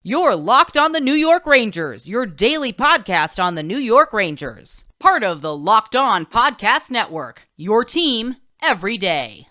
You're Locked on the New York Rangers, your daily podcast on the New York Rangers. Part of the Locked On Podcast Network, your team every day.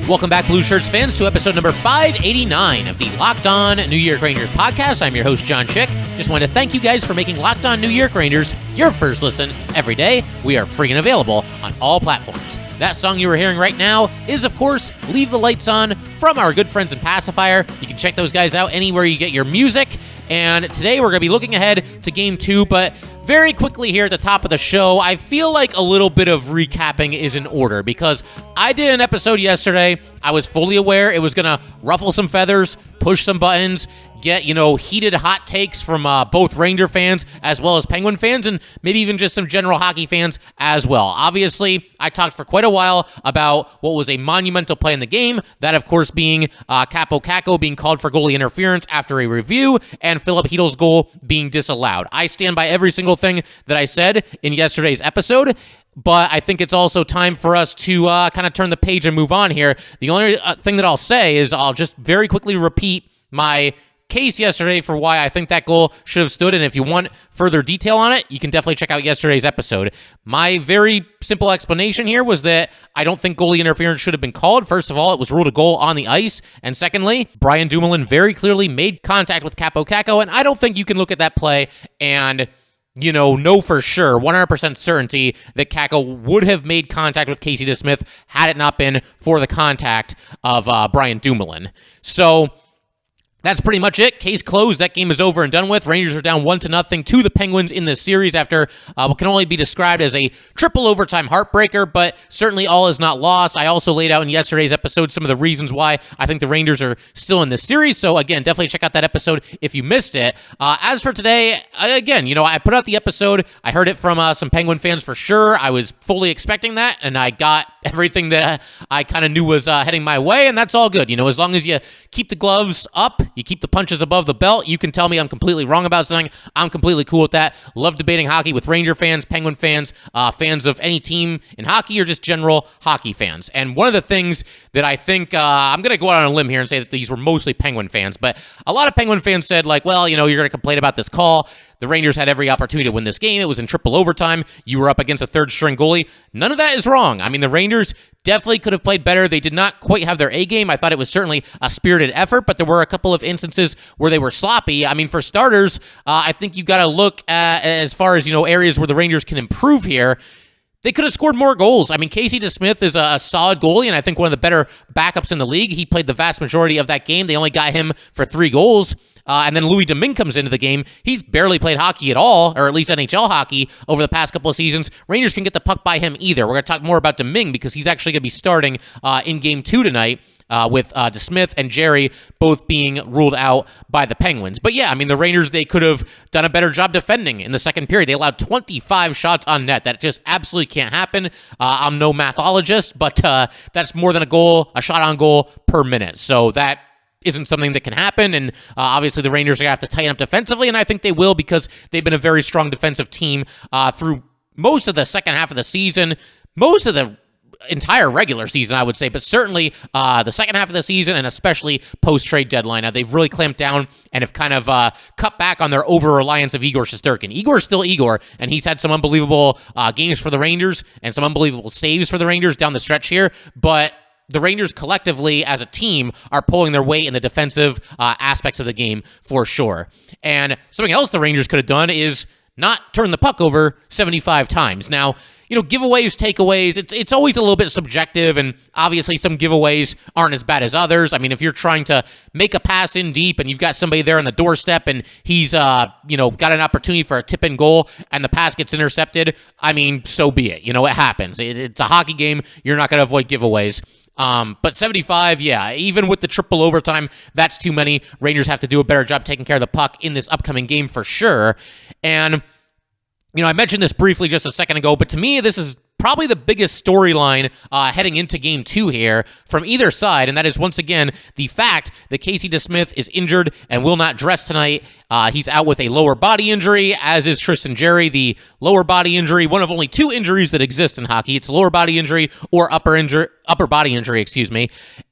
Welcome back, Blue Shirts fans, to episode number 589 of the Locked On New York Rangers podcast. I'm your host, John Chick. Just wanted to thank you guys for making Locked On New York Rangers your first listen every day. We are free and available on all platforms. That song you are hearing right now is, of course, Leave the Lights On from our good friends in Passafire. You can check those guys out anywhere you get your music. And today we're going to be looking ahead to Game 2, but very quickly here at the top of the show, I feel like a little bit of recapping is in order because I did an episode yesterday. I was fully aware it was going to ruffle some feathers, push some buttons, get, heated hot takes from both Ranger fans as well as Penguin fans, and maybe even just some general hockey fans as well. Obviously, I talked for quite a while about what was a monumental play in the game, that of course being Kaapo Kakko being called for goalie interference after a review, and Filip Chytil's goal being disallowed. I stand by every single thing that I said in yesterday's episode, but I think it's also time for us to kind of turn the page and move on here. The only thing that I'll say is I'll just very quickly repeat my case yesterday for why I think that goal should have stood, and if you want further detail on it, you can definitely check out yesterday's episode. My very simple explanation here was that I don't think goalie interference should have been called. First of all, it was ruled a goal on the ice, and secondly, Dryden Hunt very clearly made contact with Kaapo Kakko, and I don't think you can look at that play and know for sure, 100% certainty that Kakko would have made contact with Casey DeSmith had it not been for the contact of Dryden Hunt. So that's pretty much it. Case closed. That game is over and done with. Rangers are down 1-0 to the Penguins in this series after what can only be described as a triple overtime heartbreaker, but certainly all is not lost. I also laid out in yesterday's episode some of the reasons why I think the Rangers are still in this series, so again, definitely check out that episode if you missed it. As for today, again, I put out the episode. I heard it from some Penguin fans for sure. I was fully expecting that, and I got everything that I kind of knew was heading my way, and that's all good. As long as you keep the gloves up, you keep the punches above the belt. You can tell me I'm completely wrong about something. I'm completely cool with that. Love debating hockey with Ranger fans, Penguin fans, fans of any team in hockey, or just general hockey fans. And one of the things that I think, I'm going to go out on a limb here and say that these were mostly Penguin fans, but a lot of Penguin fans said, you're going to complain about this call. The Rangers had every opportunity to win this game. It was in triple overtime. You were up against a third-string goalie. None of that is wrong. I mean, the Rangers definitely could have played better. They did not quite have their A game. I thought it was certainly a spirited effort, but there were a couple of instances where they were sloppy. I mean, for starters, I think you got to look at, as far as, areas where the Rangers can improve here. They could have scored more goals. I mean, Casey DeSmith is a solid goalie, and I think one of the better backups in the league. He played the vast majority of that game. They only got him for 3 goals. And then Louis Domingue comes into the game. He's barely played hockey at all, or at least NHL hockey, over the past couple of seasons. Rangers can get the puck by him either. We're going to talk more about Domingue because he's actually going to be starting in Game 2 tonight. With DeSmith and Jerry both being ruled out by the Penguins. But yeah, I mean, the Rangers, they could have done a better job defending in the second period. They allowed 25 shots on net. That just absolutely can't happen. I'm no mathologist, but that's more than a shot on goal per minute. So that isn't something that can happen, and obviously the Rangers are going to have to tighten up defensively, and I think they will because they've been a very strong defensive team through most of the second half of the season, most of the entire regular season, I would say, but certainly the second half of the season and especially post-trade deadline. Now, they've really clamped down and have kind of cut back on their over-reliance of Igor Shesterkin. Igor's still Igor, and he's had some unbelievable games for the Rangers and some unbelievable saves for the Rangers down the stretch here, but the Rangers collectively as a team are pulling their weight in the defensive aspects of the game for sure. And something else the Rangers could have done is not turn the puck over 75 times. Now, giveaways, takeaways, it's always a little bit subjective, and obviously some giveaways aren't as bad as others. I mean, if you're trying to make a pass in deep and you've got somebody there on the doorstep and he's, got an opportunity for a tip-in goal and the pass gets intercepted, I mean, so be it. It happens. It's a hockey game. You're not going to avoid giveaways. But 75, yeah, even with the triple overtime, that's too many. Rangers have to do a better job taking care of the puck in this upcoming game for sure. And I mentioned this briefly just a second ago, but to me, this is probably the biggest storyline heading into Game 2 here from either side, and that is, once again, the fact that Casey DeSmith is injured and will not dress tonight. He's out with a lower body injury, as is Tristan Jarry. The lower body injury, one of only 2 injuries that exist in hockey. It's lower body injury or upper body injury,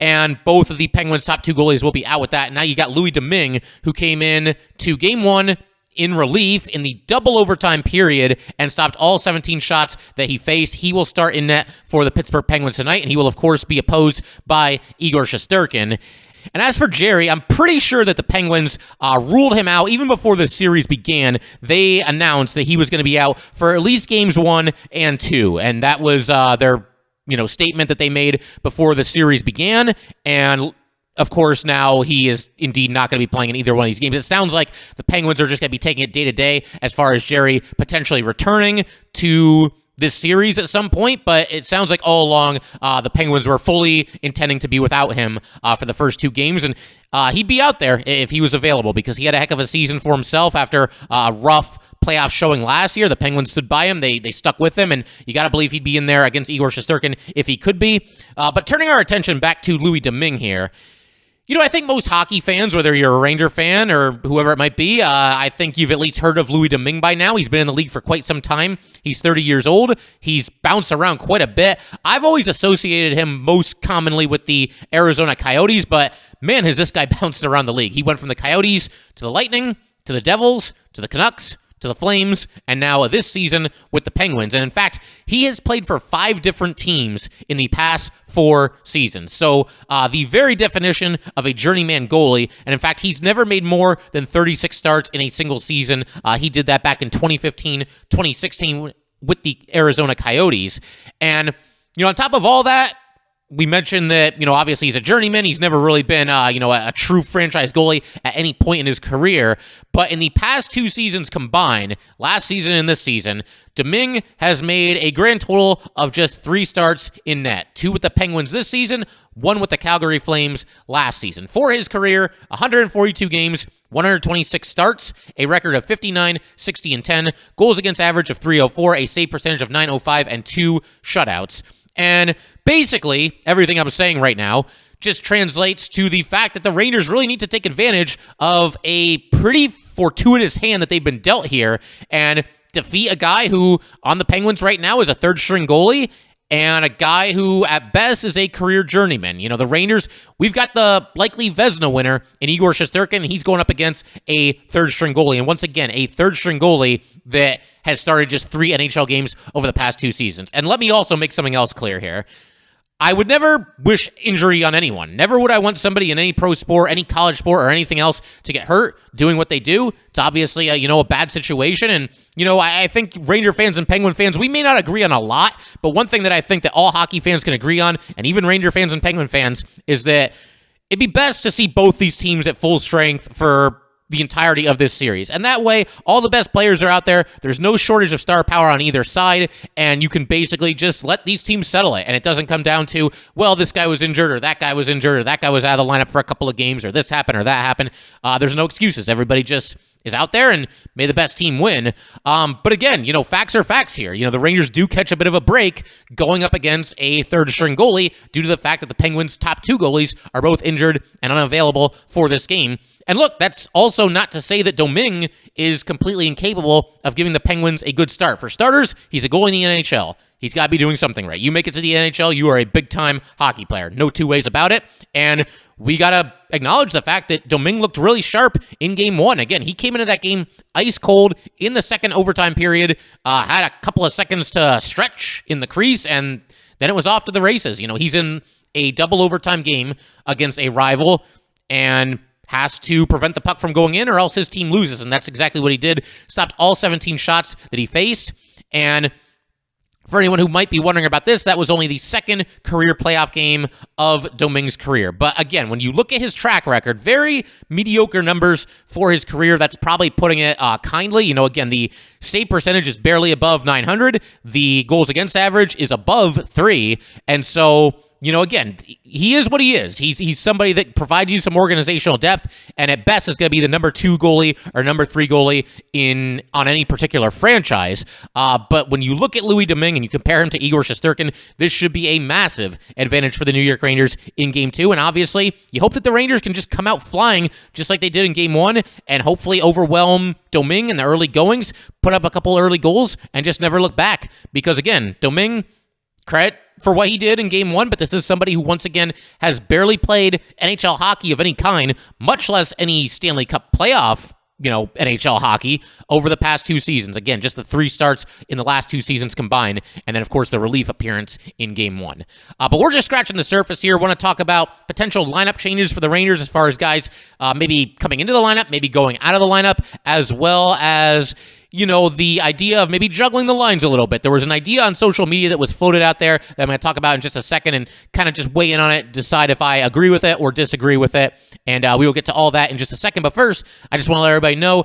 and both of the Penguins' top 2 goalies will be out with that. Now you got Louis Domingue, who came in to Game 1 in relief in the double overtime period and stopped all 17 shots that he faced. He will start in net for the Pittsburgh Penguins tonight, and he will, of course, be opposed by Igor Shesterkin. And as for Jarry, I'm pretty sure that the Penguins ruled him out even before the series began. They announced that he was going to be out for at least games 1 and 2, and that was their statement that they made before the series began. And of course, now he is indeed not going to be playing in either one of these games. It sounds like the Penguins are just going to be taking it day to day as far as Jarry potentially returning to this series at some point, but it sounds like all along the Penguins were fully intending to be without him for the first 2 games, and he'd be out there if he was available because he had a heck of a season for himself after a rough playoff showing last year. The Penguins stood by him. They stuck with him, and you got to believe he'd be in there against Igor Shesterkin if he could be. But turning our attention back to Louis Domingue here, I think most hockey fans, whether you're a Ranger fan or whoever it might be, I think you've at least heard of Louis Domingue by now. He's been in the league for quite some time. He's 30 years old. He's bounced around quite a bit. I've always associated him most commonly with the Arizona Coyotes, but man, has this guy bounced around the league. He went from the Coyotes to the Lightning, to the Devils, to the Canucks, to the Flames, and now this season with the Penguins. And in fact, he has played for 5 different teams in the past 4 seasons. So the very definition of a journeyman goalie. And in fact, he's never made more than 36 starts in a single season. He did that back in 2015, 2016 with the Arizona Coyotes. And, on top of all that, we mentioned that, obviously he's a journeyman. He's never really been, a true franchise goalie at any point in his career. But in the past 2 seasons combined, last season and this season, Domingue has made a grand total of just 3 starts in net. 2 with the Penguins this season, 1 with the Calgary Flames last season. For his career, 142 games, 126 starts, a record of 59, 60, and 10, goals against average of .304, a save percentage of .905, and 2 shutouts. And basically, everything I'm saying right now just translates to the fact that the Rangers really need to take advantage of a pretty fortuitous hand that they've been dealt here and defeat a guy who, on the Penguins right now, is a third-string goalie and a guy who, at best, is a career journeyman. The Rangers, we've got the likely Vezina winner in Igor Shesterkin. He's going up against a third-string goalie. And once again, a third-string goalie that has started just 3 NHL games over the past 2 seasons. And let me also make something else clear here. I would never wish injury on anyone. Never would I want somebody in any pro sport, any college sport, or anything else to get hurt doing what they do. It's obviously a bad situation. And, I think Ranger fans and Penguin fans, we may not agree on a lot, but one thing that I think that all hockey fans can agree on, and even Ranger fans and Penguin fans, is that it'd be best to see both these teams at full strength for the entirety of this series. And that way, all the best players are out there. There's no shortage of star power on either side, and you can basically just let these teams settle it. And it doesn't come down to, well, this guy was injured, or that guy was injured, or that guy was out of the lineup for a couple of games, or this happened, or that happened. There's no excuses. Everybody just is out there, and may the best team win. But again, facts are facts here. The Rangers do catch a bit of a break going up against a third-string goalie due to the fact that the Penguins' top 2 goalies are both injured and unavailable for this game. And look, that's also not to say that Domingue is completely incapable of giving the Penguins a good start. For starters, he's a goalie in the NHL. He's got to be doing something right. You make it to the NHL, you are a big-time hockey player. No 2 ways about it. And we got to acknowledge the fact that Domingue looked really sharp in Game 1. Again, he came into that game ice cold in the second overtime period, had a couple of seconds to stretch in the crease, and then it was off to the races. He's in a double overtime game against a rival, and has to prevent the puck from going in or else his team loses, and that's exactly what he did. Stopped all 17 shots that he faced, and for anyone who might be wondering about this, that was only the 2nd career playoff game of Domingue's career. But again, when you look at his track record, very mediocre numbers for his career. That's probably putting it kindly. Again, the save percentage is barely above .900. The goals against average is above 3, and so again, he is what he is. He's somebody that provides you some organizational depth, and at best is going to be the number 2 goalie or number 3 goalie on any particular franchise. But when you look at Louis Domingue and you compare him to Igor Shesterkin, this should be a massive advantage for the New York Rangers in Game 2. And obviously, you hope that the Rangers can just come out flying just like they did in Game 1 and hopefully overwhelm Domingue in the early goings, put up a couple early goals, and just never look back. Because again, Domingue, credit for what he did in Game 1, but this is somebody who, once again, has barely played NHL hockey of any kind, much less any Stanley Cup playoff, NHL hockey over the past 2 seasons. Again, just the 3 starts in the last 2 seasons combined, and then, of course, the relief appearance in Game 1. But we're just scratching the surface here. Want to talk about potential lineup changes for the Rangers as far as guys maybe coming into the lineup, maybe going out of the lineup, as well as the idea of maybe juggling the lines a little bit. There was an idea on social media that was floated out there that I'm going to talk about in just a second and kind of just weigh in on it, decide if I agree with it or disagree with it. And we will get to all that in just a second. But first, I just want to let everybody know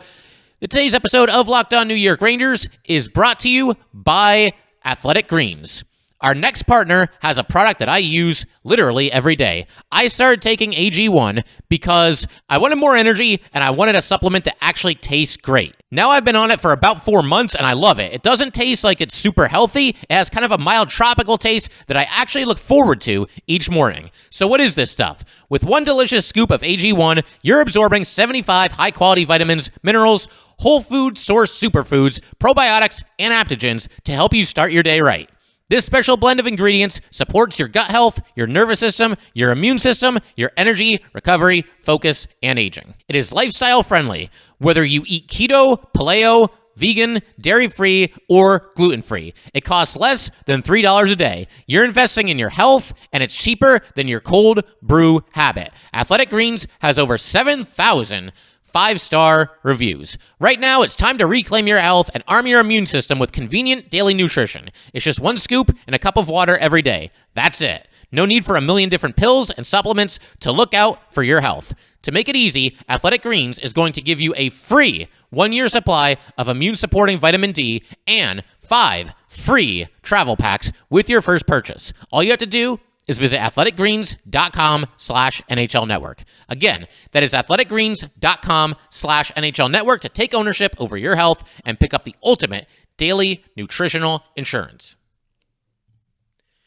that today's episode of Locked On New York Rangers is brought to you by Athletic Greens. Our next partner has a product that I use literally every day. I started taking AG1 because I wanted more energy and I wanted a supplement that actually tastes great. Now I've been on it for about 4 months and I love it. It doesn't taste like it's super healthy. It has kind of a mild tropical taste that I actually look forward to each morning. So what is this stuff? With 1 delicious scoop of AG1, you're absorbing 75 high-quality vitamins, minerals, whole food source superfoods, probiotics, and adaptogens to help you start your day right. This special blend of ingredients supports your gut health, your nervous system, your immune system, your energy, recovery, focus, and aging. It is lifestyle friendly, whether you eat keto, paleo, vegan, dairy-free, or gluten-free. It costs less than $3 a day. You're investing in your health, and it's cheaper than your cold brew habit. Athletic Greens has over 7,000 5-star reviews. Right now, it's time to reclaim your health and arm your immune system with convenient daily nutrition. It's just 1 scoop and a cup of water every day. That's it. No need for a million different pills and supplements to look out for your health. To make it easy, Athletic Greens is going to give you a free 1-year supply of immune-supporting vitamin D and 5 free travel packs with your first purchase. All you have to do is visit athleticgreens.com/NHL Network. Again, that is athleticgreens.com/NHL Network to take ownership over your health and pick up the ultimate daily nutritional insurance.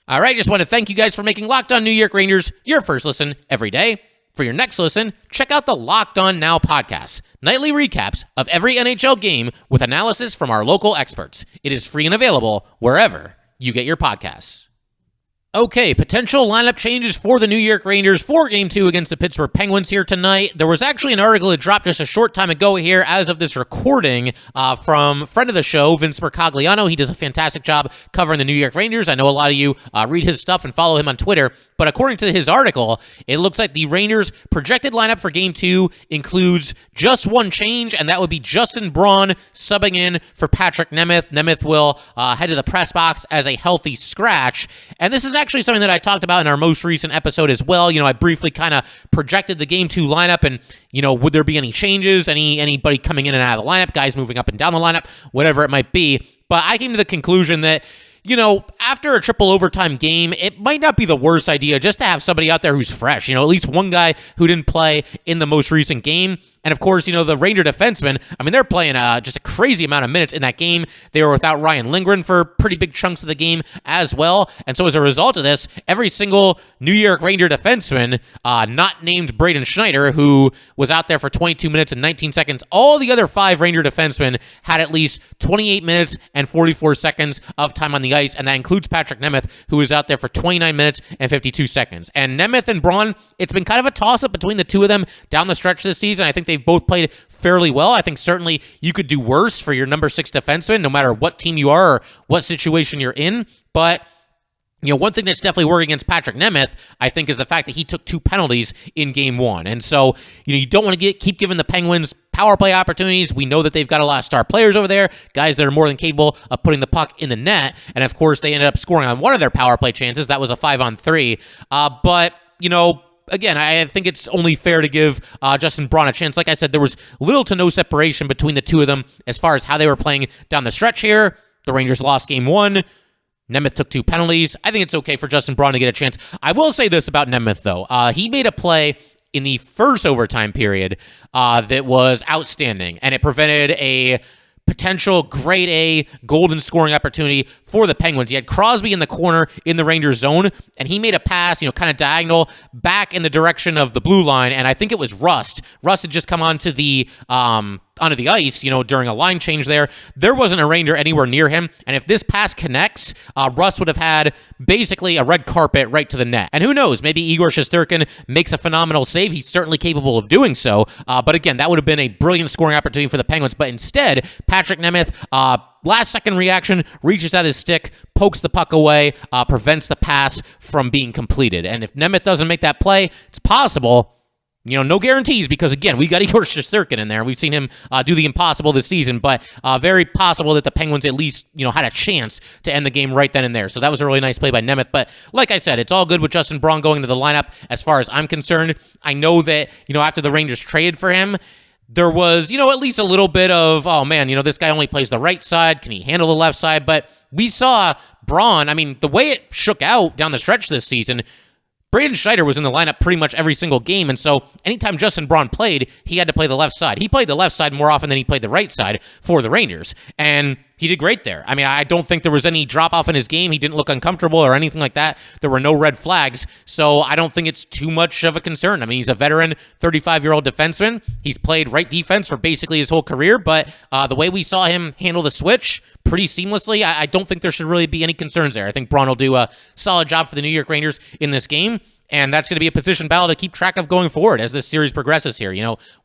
All right, just want to thank you guys for making Locked On New York Rangers your first listen every day. For your next listen, check out the Locked On Now podcast, nightly recaps of every NHL game with analysis from our local experts. It is free and available wherever you get your podcasts. Okay, potential lineup changes for the New York Rangers for Game 2 against the Pittsburgh Penguins here tonight. There was actually an article that dropped just a short time ago here as of this recording from friend of the show, Vince Mercogliano. He does a fantastic job covering the New York Rangers. I know a lot of you read his stuff and follow him on Twitter, but according to his article, it looks like the Rangers' projected lineup for Game 2 includes just 1 change, and that would be Justin Braun subbing in for Patrik Nemeth. Nemeth will head to the press box as a healthy scratch, and this is actually something that I talked about in our most recent episode as well. I briefly kind of projected the Game 2 lineup and, would there be any changes, anybody coming in and out of the lineup, guys moving up and down the lineup, whatever it might be. But I came to the conclusion that, after a triple overtime game, it might not be the worst idea just to have somebody out there who's fresh, at least one guy who didn't play in the most recent game. And of course, the Ranger defensemen, they're playing just a crazy amount of minutes in that game. They were without Ryan Lindgren for pretty big chunks of the game as well. And so as a result of this, every single New York Ranger defenseman, not named Braden Schneider, who was out there for 22 minutes and 19 seconds, all the other 5 Ranger defensemen had at least 28 minutes and 44 seconds of time on the ice. And that includes Patrik Nemeth, who was out there for 29 minutes and 52 seconds. And Nemeth and Braun, it's been kind of a toss-up between the two of them down the stretch this season. I think they've both played fairly well. I think certainly you could do worse for your number 6 defenseman, no matter what team you are or what situation you're in. But one thing that's definitely working against Patrik Nemeth, I think, is the fact that he took 2 penalties in Game 1. And so, you don't want to keep giving the Penguins power play opportunities. We know that they've got a lot of star players over there, guys that are more than capable of putting the puck in the net. And of course, they ended up scoring on one of their power play chances. That was a 5-on-3. But, again, I think it's only fair to give Justin Braun a chance. Like I said, there was little to no separation between the two of them as far as how they were playing down the stretch here. The Rangers lost Game 1. Nemeth took 2 penalties. I think it's okay for Justin Braun to get a chance. I will say this about Nemeth, though. He made a play in the first overtime period that was outstanding, and it prevented a potential grade A golden scoring opportunity for the Penguins. He had Crosby in the corner in the Rangers zone, and he made a pass, kind of diagonal back in the direction of the blue line, and I think it was Rust. Rust had just come onto the ice, during a line change there. There wasn't a Ranger anywhere near him, and if this pass connects, Russ would have had basically a red carpet right to the net. And who knows, maybe Igor Shesterkin makes a phenomenal save. He's certainly capable of doing so, but again, that would have been a brilliant scoring opportunity for the Penguins, but instead, Patrik Nemeth, last-second reaction, reaches out his stick, pokes the puck away, prevents the pass from being completed. And if Nemeth doesn't make that play, it's possible. No guarantees because, again, we got Igor Shesterkin in there. We've seen him do the impossible this season, but very possible that the Penguins at least, had a chance to end the game right then and there. So that was a really nice play by Nemeth. But like I said, it's all good with Justin Braun going into the lineup as far as I'm concerned. I know that, after the Rangers traded for him, there was, at least a little bit of, oh, man, this guy only plays the right side. Can he handle the left side? But we saw Braun, the way it shook out down the stretch this season, Braden Schneider was in the lineup pretty much every single game, and so anytime Justin Braun played, he had to play the left side. He played the left side more often than he played the right side for the Rangers, and he did great there. I don't think there was any drop-off in his game. He didn't look uncomfortable or anything like that. There were no red flags, so I don't think it's too much of a concern. He's a veteran 35-year-old defenseman. He's played right defense for basically his whole career, but the way we saw him handle the switch pretty seamlessly, I don't think there should really be any concerns there. I think Braun will do a solid job for the New York Rangers in this game, and that's going to be a position battle to keep track of going forward as this series progresses here.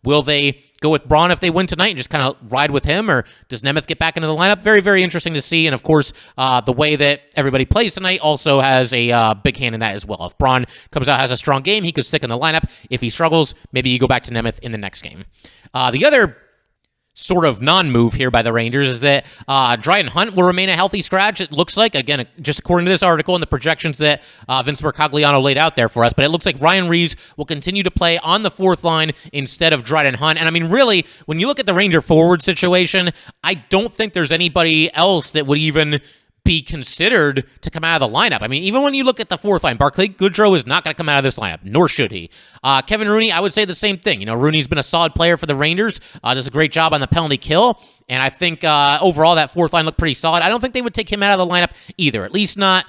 Will they go with Braun if they win tonight and just kind of ride with him, or does Nemeth get back into the lineup? Very, very interesting to see, and of course, the way that everybody plays tonight also has a big hand in that as well. If Braun comes out, has a strong game, he could stick in the lineup. If he struggles, maybe you go back to Nemeth in the next game. The other sort of non-move here by the Rangers is that Dryden Hunt will remain a healthy scratch, it looks like. Again, just according to this article and the projections that Vince Mercogliano laid out there for us, but it looks like Ryan Reeves will continue to play on the fourth line instead of Dryden Hunt. And really, when you look at the Ranger forward situation, I don't think there's anybody else that would even be considered to come out of the lineup. Even when you look at the fourth line, Barclay Goodrow is not going to come out of this lineup, nor should he. Kevin Rooney, I would say the same thing. Rooney's been a solid player for the Rangers, does a great job on the penalty kill, and I think overall that fourth line looked pretty solid. I don't think they would take him out of the lineup either, at least not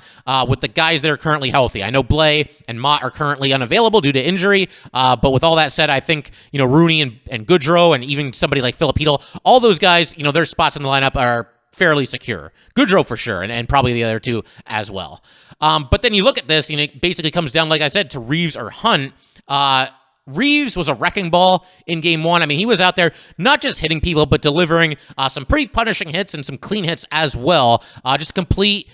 with the guys that are currently healthy. I know Blais and Mott are currently unavailable due to injury, but with all that said, I think Rooney and Goodrow and even somebody like Filip Chytil, all those guys, their spots in the lineup are fairly secure. Goodrow for sure, and probably the other two as well. But then you look at this, it basically comes down, like I said, to Reeves or Hunt. Reeves was a wrecking ball in game one. He was out there not just hitting people, but delivering some pretty punishing hits and some clean hits as well. Just complete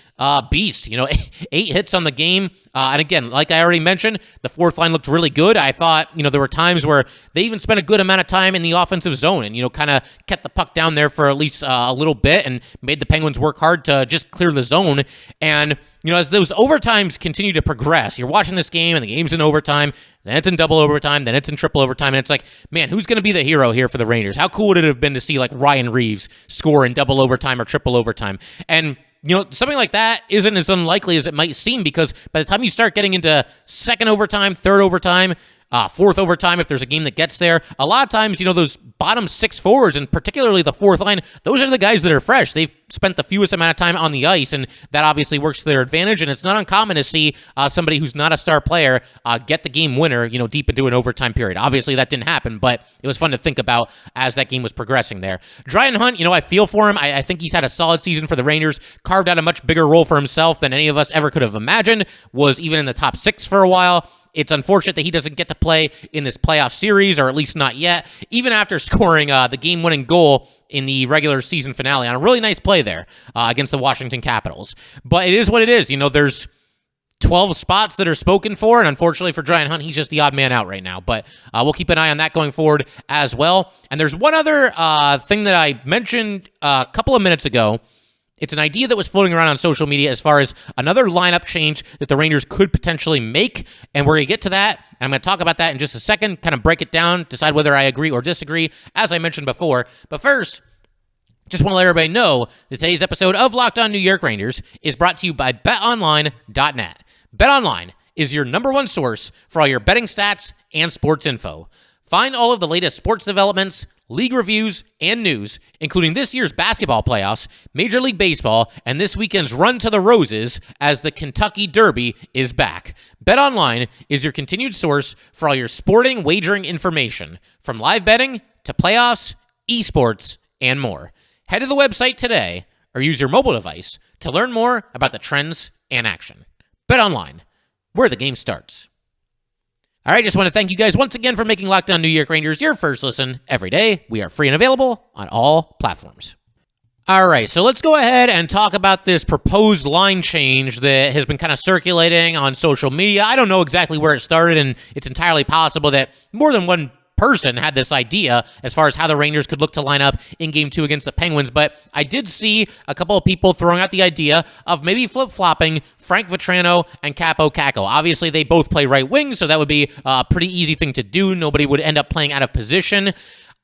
beast. 8 hits on the game. And again, like I already mentioned, the fourth line looked really good. I thought, there were times where they even spent a good amount of time in the offensive zone and, kind of kept the puck down there for at least a little bit and made the Penguins work hard to just clear the zone. And, as those overtimes continue to progress, you're watching this game and the game's in overtime, then it's in double overtime, then it's in triple overtime, and it's like, man, who's going to be the hero here for the Rangers? How cool would it have been to see, Ryan Reeves score in double overtime or triple overtime? And something like that isn't as unlikely as it might seem, because by the time you start getting into second overtime, third overtime, fourth overtime, if there's a game that gets there, a lot of times, those bottom 6 forwards, and particularly the fourth line, those are the guys that are fresh. They've spent the fewest amount of time on the ice, and that obviously works to their advantage, and it's not uncommon to see somebody who's not a star player get the game winner, deep into an overtime period. Obviously, that didn't happen, but it was fun to think about as that game was progressing there. Dryden Hunt, I feel for him. I think he's had a solid season for the Rangers, carved out a much bigger role for himself than any of us ever could have imagined, was even in the top 6 for a while. It's unfortunate that he doesn't get to play in this playoff series, or at least not yet, even after scoring the game-winning goal in the regular season finale on a really nice play there against the Washington Capitals. But it is what it is. there's 12 spots that are spoken for, and unfortunately for Dryden Hunt, he's just the odd man out right now. But we'll keep an eye on that going forward as well. And there's one other thing that I mentioned a couple of minutes ago. It's an idea that was floating around on social media as far as another lineup change that the Rangers could potentially make, and we're going to get to that, and I'm going to talk about that in just a second, kind of break it down, decide whether I agree or disagree, as I mentioned before. But first, Just want to let everybody know that today's episode of Locked On New York Rangers is brought to you by BetOnline.net. BetOnline is your number one source for all your betting stats and sports info. Find all of the latest sports developments, league reviews, and news, including this year's basketball playoffs, Major League Baseball, and this weekend's run to the Roses as the Kentucky Derby is back. BetOnline is your continued source for all your sporting wagering information, from live betting to playoffs, esports, and more. Head to the website today or use your mobile device to learn more about the trends and action. BetOnline, where the game starts. All right, just want to thank you guys once again for making Locked On New York Rangers your first listen every day. We are free and available on all platforms. All right, so let's go ahead and talk about this proposed line change that has been kind of circulating on social media. I don't know exactly where it started, and it's entirely possible that more than one person had this idea as far as how the Rangers could look to line up in Game 2 against the Penguins, but I did see a couple of people throwing out the idea of maybe flip-flopping Frank Vatrano and Kaapo Kakko. Obviously, they both play right wing, so that would be a pretty easy thing to do. Nobody would end up playing out of position.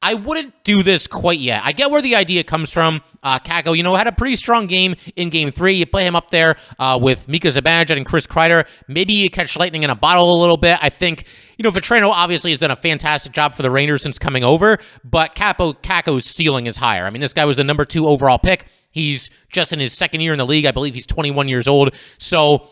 I wouldn't do this quite yet. I get where the idea comes from. Kakko, had a pretty strong game in Game 3. You play him up there with Mika Zibanejad and Chris Kreider. Maybe you catch lightning in a bottle a little bit. I think, Vatrano obviously has done a fantastic job for the Rangers since coming over, but Kaapo Kakko's ceiling is higher. I mean, this guy was the number 2 overall pick. He's just in his second year in the league. I believe he's 21 years old. So,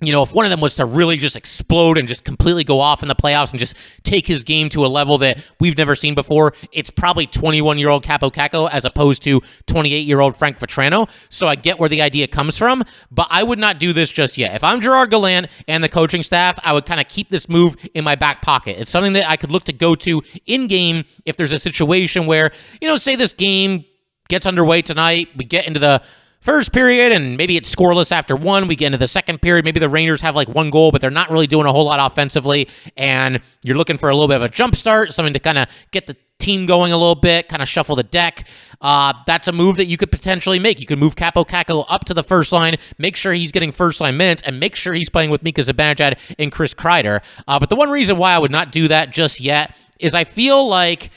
if one of them was to really just explode and just completely go off in the playoffs and just take his game to a level that we've never seen before, it's probably 21-year-old Kaapo Kakko as opposed to 28-year-old Frank Vatrano. So I get where the idea comes from, but I would not do this just yet. If I'm Gerard Gallant and the coaching staff, I would kind of keep this move in my back pocket. It's something that I could look to go to in-game if there's a situation where, say this game gets underway tonight, we get into the first period, and maybe it's scoreless after one. We get into the second period. Maybe the Rangers have like one goal, but they're not really doing a whole lot offensively, and you're looking for a little bit of a jump start, something to kind of get the team going a little bit, kind of shuffle the deck. That's a move that you could potentially make. You could move Kaapo Kakko up to the first line, make sure he's getting first-line minutes, and make sure he's playing with Mika Zibanejad and Chris Kreider. But the one reason why I would not do that just yet is I feel like,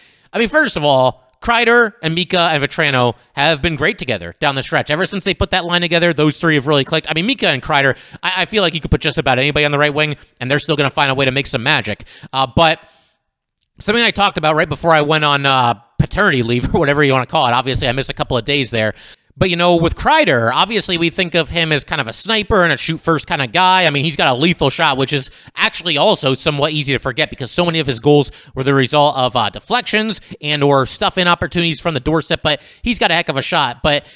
first of all, Kreider and Mika and Vatrano have been great together down the stretch. Ever since they put that line together, those three have really clicked. Mika and Kreider, I feel like you could put just about anybody on the right wing, and they're still going to find a way to make some magic. But something I talked about right before I went on paternity leave, or whatever you want to call it. Obviously, I missed a couple of days there. But, with Kreider, obviously we think of him as kind of a sniper and a shoot-first kind of guy. He's got a lethal shot, which is actually also somewhat easy to forget because so many of his goals were the result of deflections and or stuff-in opportunities from the doorstep, but he's got a heck of a shot. But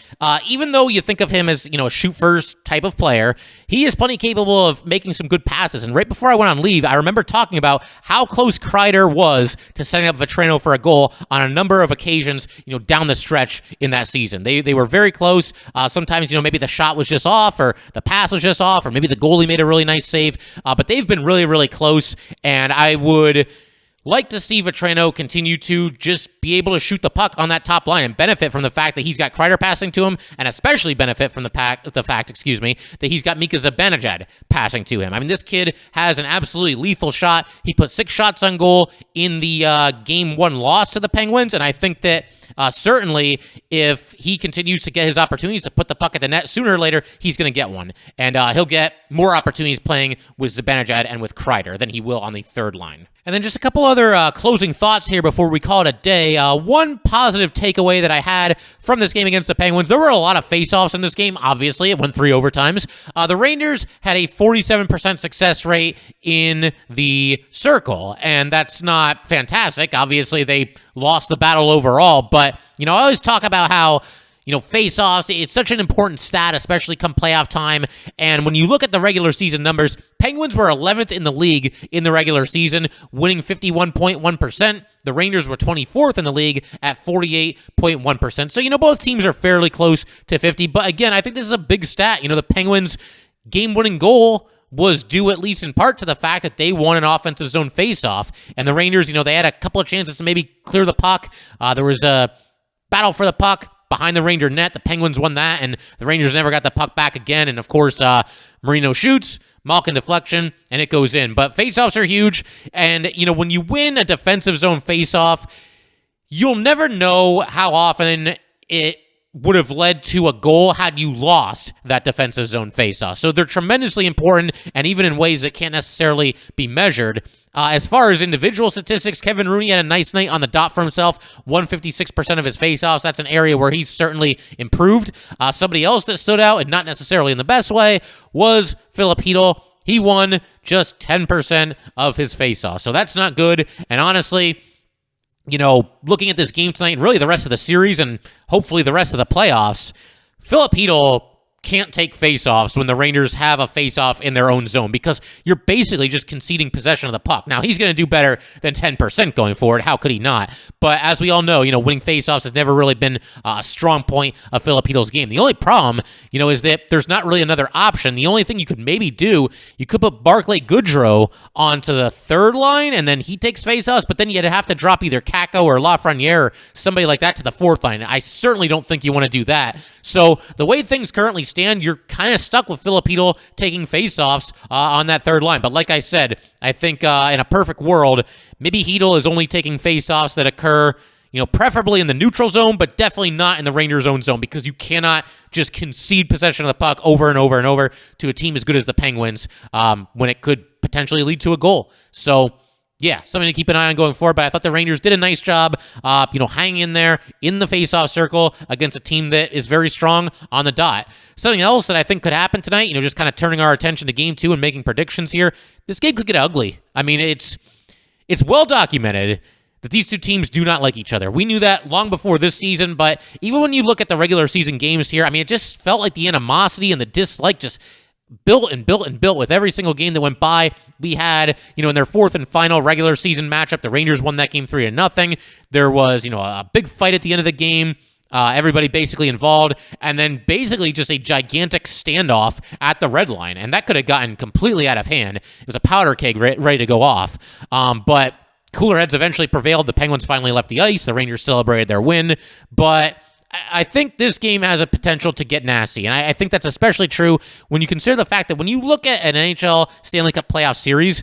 even though you think of him as, a shoot-first type of player, he is plenty capable of making some good passes. And right before I went on leave, I remember talking about how close Kreider was to setting up Vatrano for a goal on a number of occasions, down the stretch in that season. They were very close. Sometimes, maybe the shot was just off or the pass was just off or maybe the goalie made a really nice save. But they've been really, really close. And I would like to see Vatrano continue to just be able to shoot the puck on that top line and benefit from the fact that he's got Kreider passing to him, and especially benefit from the fact, that he's got Mika Zibanejad passing to him. This kid has an absolutely lethal shot. He put 6 shots on goal in the Game 1 loss to the Penguins, and I think that certainly if he continues to get his opportunities to put the puck at the net, sooner or later, he's going to get one. And he'll get more opportunities playing with Zibanejad and with Kreider than he will on the third line. And then just a couple other closing thoughts here before we call it a day. One positive takeaway that I had from this game against the Penguins, there were a lot of faceoffs in this game. Obviously, it went 3 overtimes. The Rangers had a 47% success rate in the circle, and that's not fantastic. Obviously, they lost the battle overall, but, I always talk about how face-offs, it's such an important stat, especially come playoff time. And when you look at the regular season numbers, Penguins were 11th in the league in the regular season, winning 51.1%. The Rangers were 24th in the league at 48.1%. So, both teams are fairly close to 50. But again, I think this is a big stat. The Penguins' game-winning goal was due at least in part to the fact that they won an offensive zone face-off. And the Rangers, they had a couple of chances to maybe clear the puck. There was a battle for the puck behind the Ranger net. The Penguins won that, and the Rangers never got the puck back again. And, of course, Marino shoots, Malkin deflection, and it goes in. But faceoffs are huge, and, when you win a defensive zone faceoff, you'll never know how often it would have led to a goal had you lost that defensive zone faceoff. So they're tremendously important, and even in ways that can't necessarily be measured. As far as individual statistics, Kevin Rooney had a nice night on the dot for himself, 156% of his faceoffs. That's an area where he's certainly improved. Somebody else that stood out, and not necessarily in the best way, was Filip Chytil. He won just 10% of his faceoffs. So that's not good, and honestly, looking at this game tonight, and really the rest of the series, and hopefully the rest of the playoffs, Filip Chytil can't take faceoffs when the Rangers have a faceoff in their own zone, because you're basically just conceding possession of the puck. Now, he's going to do better than 10% going forward. How could he not? But as we all know, winning faceoffs has never really been a strong point of Filip Chytil's game. The only problem, is that there's not really another option. The only thing you could maybe do, you could put Barclay Goodrow onto the third line, and then he takes faceoffs, but then you'd have to drop either Kakko or Lafreniere or somebody like that to the fourth line. I certainly don't think you want to do that. So the way things currently stand, you're kind of stuck with Filip Chytil taking faceoffs on that third line. But like I said, I think in a perfect world, maybe Chytil is only taking faceoffs that occur, preferably in the neutral zone, but definitely not in the Rangers' own zone, because you cannot just concede possession of the puck over and over and over to a team as good as the Penguins when it could potentially lead to a goal. So, yeah, something to keep an eye on going forward, but I thought the Rangers did a nice job, hanging in there in the faceoff circle against a team that is very strong on the dot. Something else that I think could happen tonight, just kind of turning our attention to Game 2 and making predictions here, this game could get ugly. I mean, it's well documented that these two teams do not like each other. We knew that long before this season, but even when you look at the regular season games here, I mean, it just felt like the animosity and the dislike just built and built and built with every single game that went by. We had, in their fourth and final regular season matchup, the Rangers won that game 3-0. There was, a big fight at the end of the game. Everybody basically involved, and then basically just a gigantic standoff at the red line, and that could have gotten completely out of hand. It was a powder keg ready to go off, but cooler heads eventually prevailed. The Penguins finally left the ice. The Rangers celebrated their win, but I think this game has a potential to get nasty, and I think that's especially true when you consider the fact that when you look at an NHL Stanley Cup playoff series,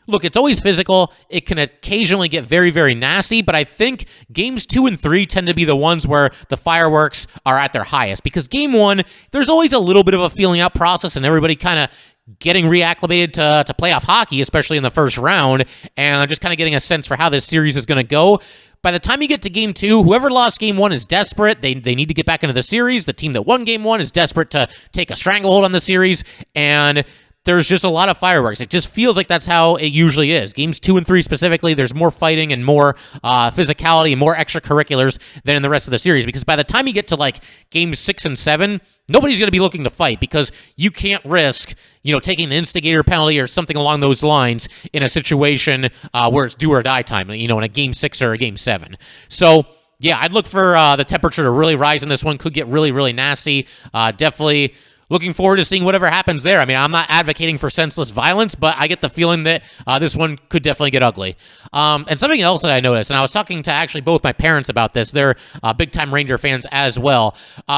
look, it's always physical. It can occasionally get very, very nasty, but I think games 2 and 3 tend to be the ones where the fireworks are at their highest, because game 1, there's always a little bit of a feeling out process and everybody kind of getting reacclimated to playoff hockey, especially in the first round, and just kind of getting a sense for how this series is going to go. By the time you get to game 2, whoever lost game 1 is desperate. They need to get back into the series. The team that won game 1 is desperate to take a stranglehold on the series, and there's just a lot of fireworks. It just feels like that's how it usually is. Games 2 and 3 specifically, there's more fighting and more physicality and more extracurriculars than in the rest of the series, because by the time you get to like games 6 and 7, nobody's going to be looking to fight, because you can't risk, taking an instigator penalty or something along those lines in a situation where it's do or die time, in a game 6 or a game 7. So, yeah, I'd look for the temperature to really rise in this one. Could get really, really nasty. Definitely looking forward to seeing whatever happens there. I mean, I'm not advocating for senseless violence, but I get the feeling that this one could definitely get ugly. And something else that I noticed, and I was talking to actually both my parents about this, they're big-time Ranger fans as well.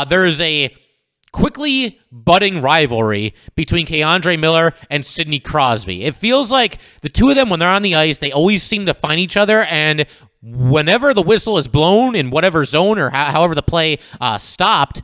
There is a quickly budding rivalry between K'Andre Miller and Sidney Crosby. It feels like the two of them, when they're on the ice, they always seem to find each other, and whenever the whistle is blown in whatever zone or however the play stopped,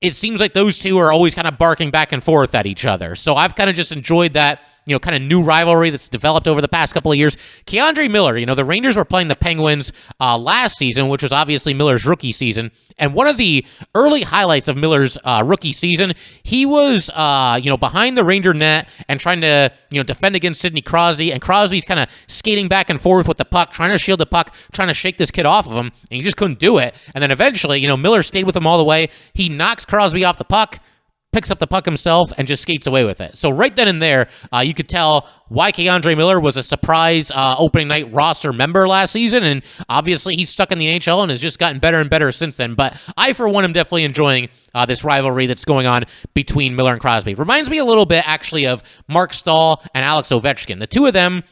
it seems like those two are always kind of barking back and forth at each other. So I've kind of just enjoyed that, kind of new rivalry that's developed over the past couple of years. K'Andre Miller, the Rangers were playing the Penguins last season, which was obviously Miller's rookie season. And one of the early highlights of Miller's rookie season, he was, behind the Ranger net and trying to, defend against Sidney Crosby. And Crosby's kind of skating back and forth with the puck, trying to shield the puck, trying to shake this kid off of him. And he just couldn't do it. And then eventually, Miller stayed with him all the way. He knocks Crosby off the puck, picks up the puck himself, and just skates away with it. So right then and there, you could tell why K'Andre Miller was a surprise opening night roster member last season, and obviously he's stuck in the NHL and has just gotten better and better since then. But I, for one, am definitely enjoying this rivalry that's going on between Miller and Crosby. Reminds me a little bit, actually, of Mark Stahl and Alex Ovechkin. The two of them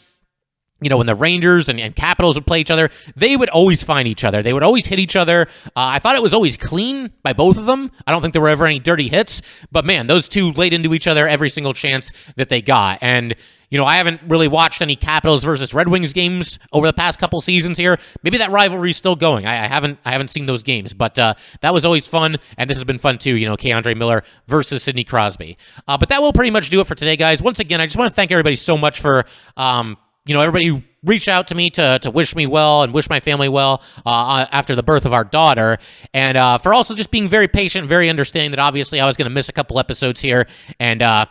when the Rangers and Capitals would play each other, they would always find each other. They would always hit each other. I thought it was always clean by both of them. I don't think there were ever any dirty hits. But, man, those two laid into each other every single chance that they got. And, I haven't really watched any Capitals versus Red Wings games over the past couple seasons here. Maybe that rivalry is still going. I haven't seen those games. But that was always fun, and this has been fun too, K'Andre Miller versus Sidney Crosby. But that will pretty much do it for today, guys. Once again, I just want to thank everybody so much for everybody who reached out to me to wish me well and wish my family well after the birth of our daughter, and for also just being very patient, very understanding that obviously I was going to miss a couple episodes here, and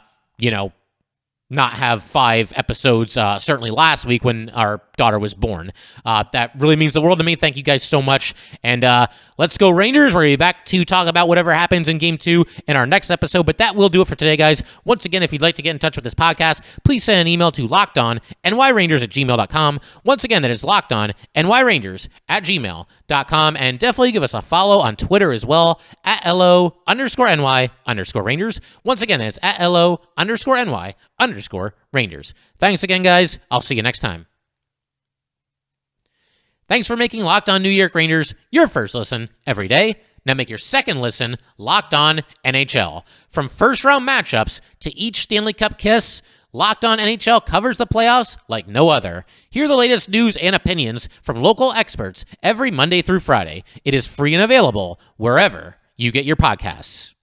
not have 5 episodes, certainly last week when our daughter was born. That really means the world to me. Thank you guys so much. And let's go Rangers. We're going to be back to talk about whatever happens in Game 2 in our next episode. But that will do it for today, guys. Once again, if you'd like to get in touch with this podcast, please send an email to lockedonnyrangers@gmail.com. Once again, that is lockedonnyrangers@gmail.com. And definitely give us a follow on Twitter as well, @LO_NY_Rangers. Once again, that is @LO_NY_Rangers. Thanks again, guys. I'll see you next time. Thanks for making Locked On New York Rangers your first listen every day. Now make your second listen Locked On NHL. From first-round matchups to each Stanley Cup kiss, Locked On NHL covers the playoffs like no other. Hear the latest news and opinions from local experts every Monday through Friday. It is free and available wherever you get your podcasts.